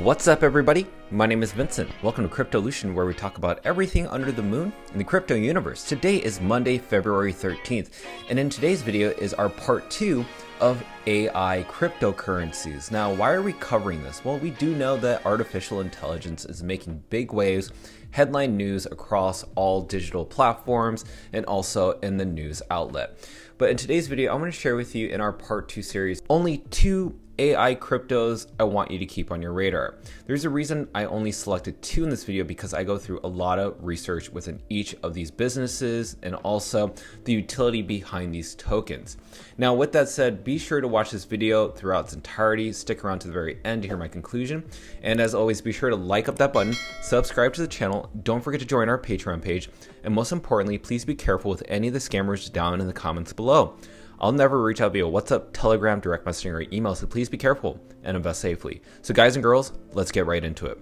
What's up, everybody? My name is Vincent. Welcome to Cryptolution, where we talk about everything under the moon in the crypto universe. Today is Monday, February 13th, and in today's video is our part 2 of AI cryptocurrencies. Now, why are we covering this? Well, we do know that artificial intelligence is making big waves, headline news across all digital platforms, and also in the news outlet. But in today's video, I'm going to share with you in our part 2 series only 2 AI cryptos I want you to keep on your radar. There's a reason I only selected 2 in this video, because I go through a lot of research within each of these businesses and also the utility behind these tokens. Now, with that said, be sure to watch this video throughout its entirety. Stick around to the very end to hear my conclusion. And as always, be sure to like up that button, subscribe to the channel, don't forget to join our Patreon page, and most importantly, please be careful with any of the scammers down in the comments below. I'll never reach out via WhatsApp, Telegram, direct messaging, or email, so please be careful and invest safely. So guys and girls, let's get right into it.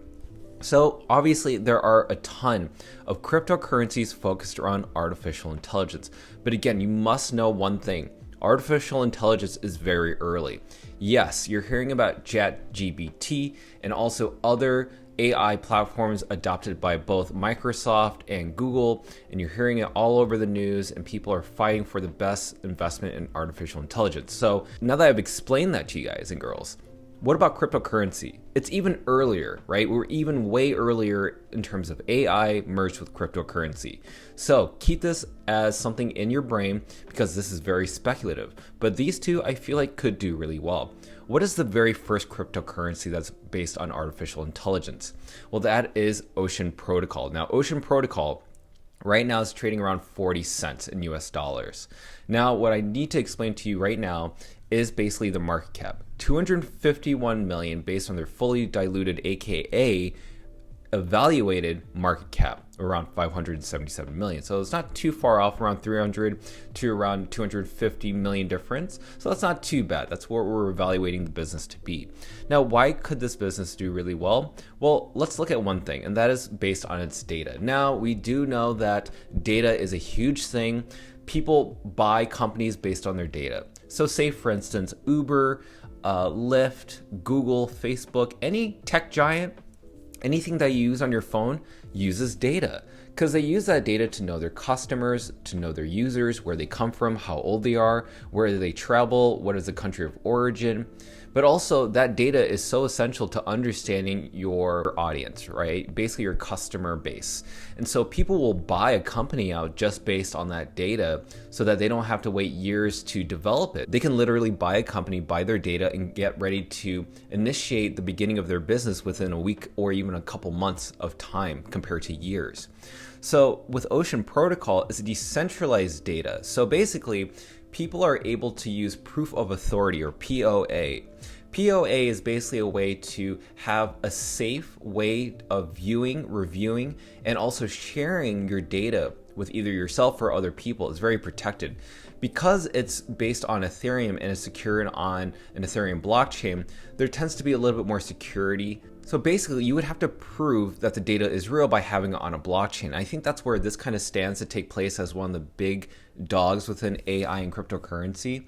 So obviously there are a ton of cryptocurrencies focused around artificial intelligence. But again, you must know one thing. Artificial intelligence is very early. Yes, you're hearing about ChatGPT and also other AI platforms adopted by both Microsoft and Google, and you're hearing it all over the news, and people are fighting for the best investment in artificial intelligence. So now that I've explained that to you guys and girls, what about cryptocurrency? It's even earlier, right? We're even way earlier in terms of AI merged with cryptocurrency. So keep this as something in your brain, because this is very speculative. But these two I feel like could do really well. What is the very first cryptocurrency that's based on artificial intelligence? Well, that is Ocean Protocol. Now, Ocean Protocol right now is trading around 40 cents in US dollars. Now, what I need to explain to you right now is basically the market cap. 251 million based on their fully diluted, aka evaluated market cap, around 577 million. So it's not too far off, around 300 to around 250 million difference. So that's not too bad. That's what we're evaluating the business to be. Now, why could this business do really well? Well, let's look at one thing, and that is based on its data. Now, we do know that data is a huge thing. People buy companies based on their data. So say, for instance, Uber, Lyft, Google, Facebook, any tech giant, anything that you use on your phone uses data, because they use that data to know their customers, to know their users, where they come from, how old they are, where they travel, what is the country of origin. But also that data is so essential to understanding your audience, right? Basically your customer base. And so people will buy a company out just based on that data, so that they don't have to wait years to develop it. They can literally buy a company, buy their data, and get ready to initiate the beginning of their business within a week or even a couple months of time compared to years. So with Ocean Protocol, it's decentralized data. So basically, people are able to use proof of authority, or POA. POA is basically a way to have a safe way of viewing, reviewing, and also sharing your data with either yourself or other people. It's very protected. Because it's based on Ethereum and is secured on an Ethereum blockchain, there tends to be a little bit more security. So basically, you would have to prove that the data is real by having it on a blockchain. I think that's where this kind of stands to take place as one of the big dogs within AI and cryptocurrency.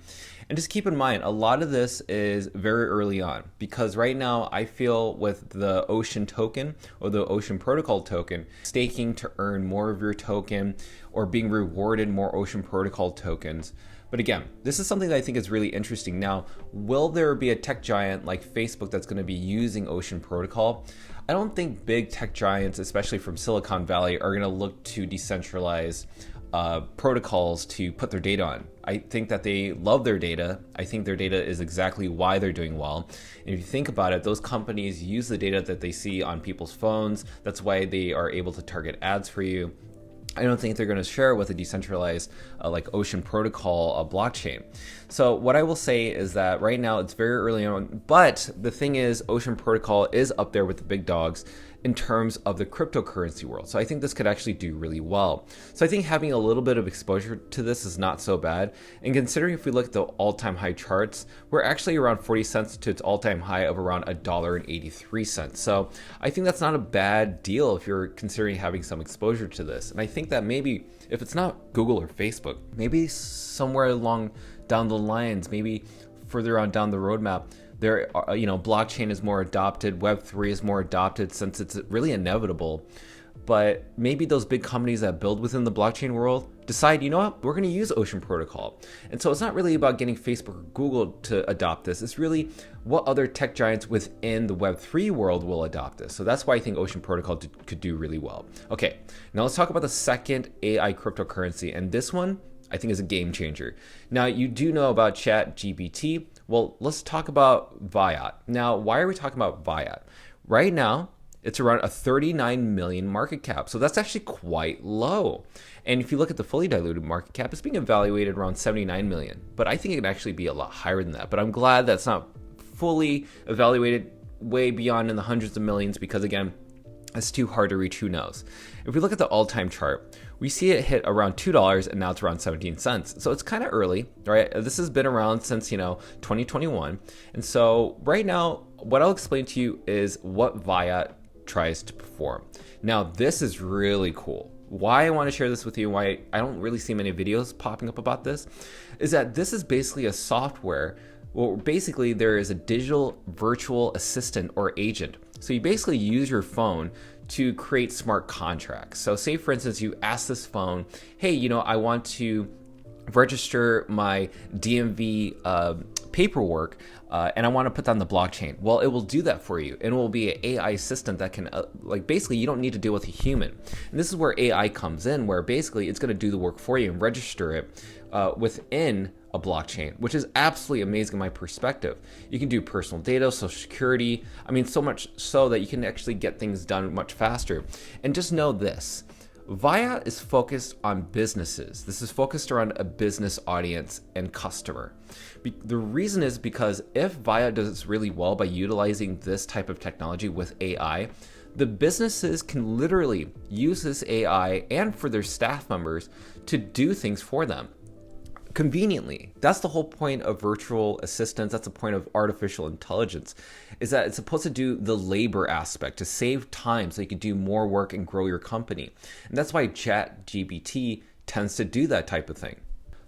And just keep in mind, a lot of this is very early on, because right now I feel with the Ocean token or the Ocean Protocol token, staking to earn more of your token or being rewarded more Ocean Protocol tokens. But again, this is something that I think is really interesting. Now, will there be a tech giant like Facebook that's going to be using Ocean Protocol? I don't think big tech giants, especially from Silicon Valley, are going to look to decentralize protocols to put their data on. I think that they love their data. I think their data is exactly why they're doing well. And if you think about it, those companies use the data that they see on people's phones. That's why they are able to target ads for you. I don't think they're going to share it with a decentralized like Ocean Protocol blockchain. So what I will say is that right now it's very early on, but the thing is, Ocean Protocol is up there with the big dogs in terms of the cryptocurrency world. So I think this could actually do really well. So I think having a little bit of exposure to this is not so bad. And considering if we look at the all-time high charts, we're actually around 40 cents to its all-time high of around $1.83. So I think that's not a bad deal if you're considering having some exposure to this. And I think that maybe if it's not Google or Facebook, maybe somewhere along down the lines, maybe further on down the roadmap, there are, blockchain is more adopted, Web3 is more adopted since it's really inevitable. But maybe those big companies that build within the blockchain world decide, you know what, we're going to use Ocean Protocol. And so it's not really about getting Facebook or Google to adopt this. It's really what other tech giants within the Web3 world will adopt this. So that's why I think Ocean Protocol could do really well. Okay, now let's talk about the second AI cryptocurrency. And this one, I think, is a game changer. Now, you do know about ChatGPT. Well, let's talk about Viat. Now, why are we talking about Viat? Right now, it's around a 39 million market cap. So that's actually quite low. And if you look at the fully diluted market cap, it's being evaluated around 79 million. But I think it can actually be a lot higher than that. But I'm glad that's not fully evaluated way beyond in the hundreds of millions, because again, it's too hard to reach. Who knows? If we look at the all-time chart, we see it hit around $2 and now it's around 17 cents. So it's kind of early, right? This has been around since, 2021. And so right now, what I'll explain to you is what Viat tries to perform. Now, this is really cool. Why I want to share this with you, why I don't really see many videos popping up about this, is that this is basically a software. Well, basically there is a digital virtual assistant or agent. So you basically use your phone to create smart contracts. So say, for instance, you ask this phone, hey, I want to register my DMV paperwork, and I want to put that on the blockchain. Well, it will do that for you, and it will be an AI assistant that can, basically you don't need to deal with a human. And this is where AI comes in, where basically it's going to do the work for you and register it within a blockchain, which is absolutely amazing in my perspective. You can do personal data, social security, so much so that you can actually get things done much faster. And just know this, Viat is focused on businesses. This is focused around a business audience and customer. The reason is because if Viat does really well by utilizing this type of technology with AI, the businesses can literally use this AI and for their staff members to do things for them conveniently. That's the whole point of virtual assistants. That's the point of artificial intelligence, is that it's supposed to do the labor aspect, to save time so you can do more work and grow your company. And that's why ChatGPT tends to do that type of thing.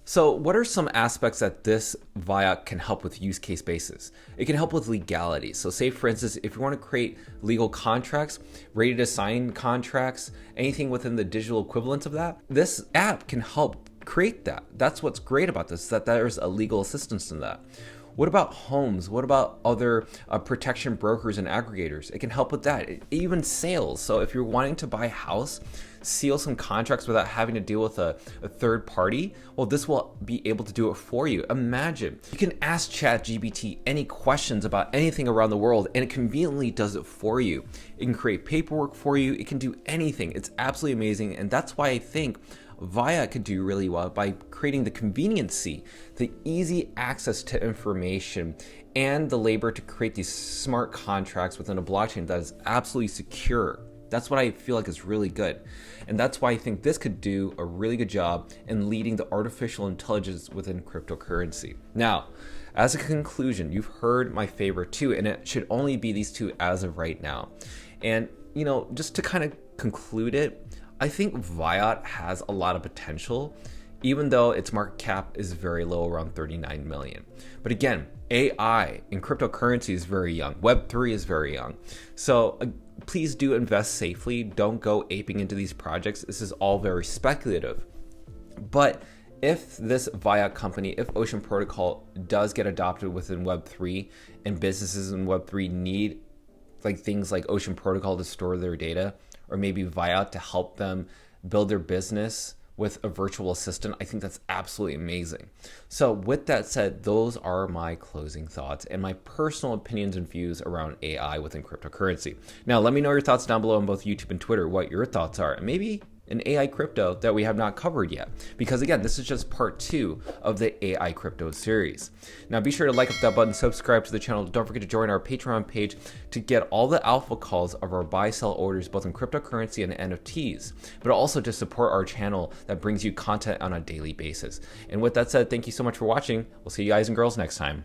So what are some aspects that this Viat can help with use case basis? It can help with legality. So say, for instance, if you want to create legal contracts, ready to sign contracts, anything within the digital equivalent of that, this app can help create that. That's what's great about this, that there's a legal assistance in that. What about homes? What about other protection brokers and aggregators? It can help with that. Even sales. So if you're wanting to buy a house, seal some contracts without having to deal with a third party, well, this will be able to do it for you. Imagine, you can ask ChatGPT any questions about anything around the world, and it conveniently does it for you. It can create paperwork for you. It can do anything. It's absolutely amazing. And that's why I think Viat could do really well by creating the conveniency, the easy access to information, and the labor to create these smart contracts within a blockchain that is absolutely secure. That's what I feel like is really good. And that's why I think this could do a really good job in leading the artificial intelligence within cryptocurrency. Now, as a conclusion, you've heard my favorite two, and it should only be these two as of right now. And, just to kind of conclude it, I think Viat has a lot of potential, even though its market cap is very low, around 39 million. But again, AI in cryptocurrency is very young. Web3 is very young. So please do invest safely. Don't go aping into these projects. This is all very speculative. But if this Viat company, if Ocean Protocol does get adopted within Web3 and businesses in Web3 need things like Ocean Protocol to store their data, or maybe Viat to help them build their business with a virtual assistant, I think that's absolutely amazing. So with that said, those are my closing thoughts and my personal opinions and views around AI within cryptocurrency. Now, let me know your thoughts down below on both YouTube and Twitter, what your thoughts are, and maybe an AI crypto that we have not covered yet. Because again, this is just part 2 of the AI crypto series. Now be sure to like up that button, subscribe to the channel. Don't forget to join our Patreon page to get all the alpha calls of our buy sell orders, both in cryptocurrency and NFTs, but also to support our channel that brings you content on a daily basis. And with that said, thank you so much for watching. We'll see you guys and girls next time.